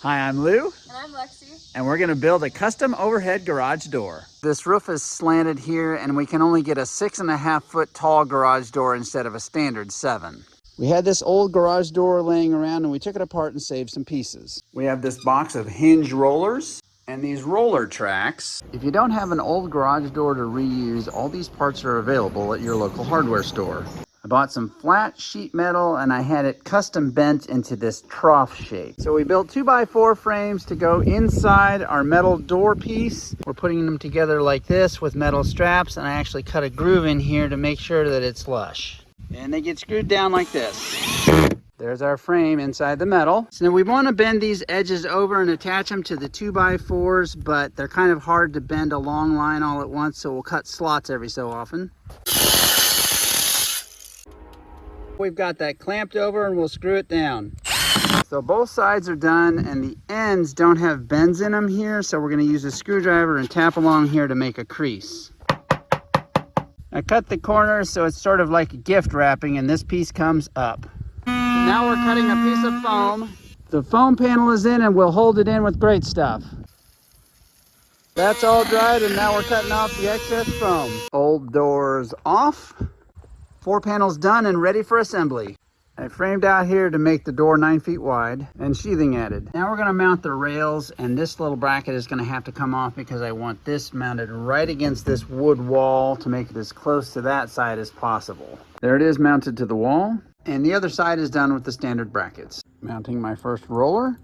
Hi, I'm Lou. And I'm Lexi. And we're gonna build a custom overhead garage door. This roof is slanted here and we can only get a 6.5 foot tall garage door instead of a standard 7. We had this old garage door laying around and we took it apart and saved some pieces. We have this box of hinge rollers and these roller tracks. If you don't have an old garage door to reuse, all these parts are available at your local hardware store. I bought some flat sheet metal and I had it custom bent into this trough shape. So we built 2x4 frames to go inside our metal door piece. We're putting them together like this with metal straps, and I actually cut a groove in here to make sure that it's lush. And they get screwed down like this. There's our frame inside the metal. So now we want to bend these edges over and attach them to the 2x4s, but they're kind of hard to bend a long line all at once, so we'll cut slots every so often. We've got that clamped over and we'll screw it down. So both sides are done and the ends don't have bends in them here, so we're going to use a screwdriver and tap along here to make a crease. I cut the corners so it's sort of like gift wrapping, and this piece comes up. Now we're cutting a piece of foam. The foam panel is in and we'll hold it in with great stuff. That's all dried and now we're cutting off the excess foam. Old doors off. 4 panels done and ready for assembly. I framed out here to make the door 9 feet wide and sheathing added. Now we're going to mount the rails, and this little bracket is going to have to come off because I want this mounted right against this wood wall to make it as close to that side as possible. There it is, mounted to the wall, and the other side is done with the standard brackets. Mounting my first roller.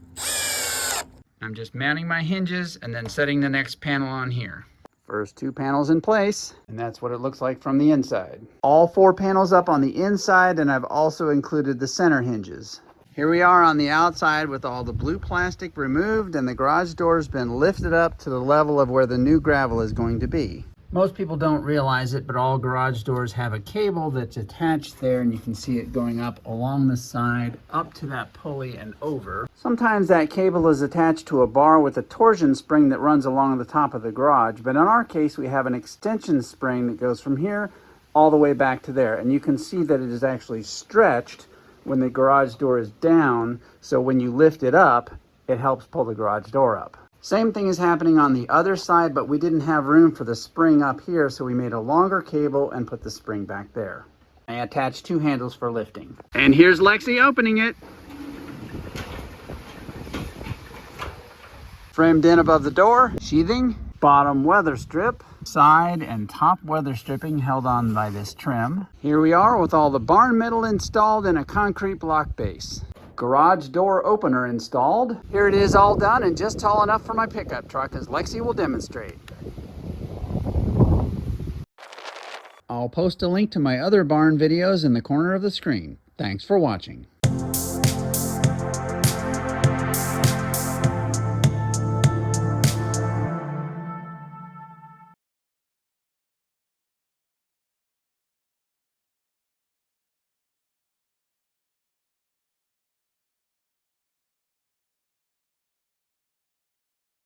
I'm just mounting my hinges and then setting the next panel on here. First 2 panels in place, and that's what it looks like from the inside. All 4 panels up on the inside, and I've also included the center hinges. Here we are on the outside with all the blue plastic removed, and the garage door's been lifted up to the level of where the new gravel is going to be. Most people don't realize it, but all garage doors have a cable that's attached there, and you can see it going up along the side, up to that pulley and over. Sometimes that cable is attached to a bar with a torsion spring that runs along the top of the garage, but in our case we have an extension spring that goes from here all the way back to there, and you can see that it is actually stretched when the garage door is down, so when you lift it up, it helps pull the garage door up. Same thing is happening on the other side, but we didn't have room for the spring up here, so we made a longer cable and put the spring back there. I attached 2 handles for lifting. And here's Lexi opening it. Framed in above the door, sheathing, bottom weather strip, side and top weather stripping held on by this trim. Here we are with all the barn metal installed in a concrete block base. Garage door opener installed. Here it is all done and just tall enough for my pickup truck, as Lexi will demonstrate. I'll post a link to my other barn videos in the corner of the screen. Thanks for watching.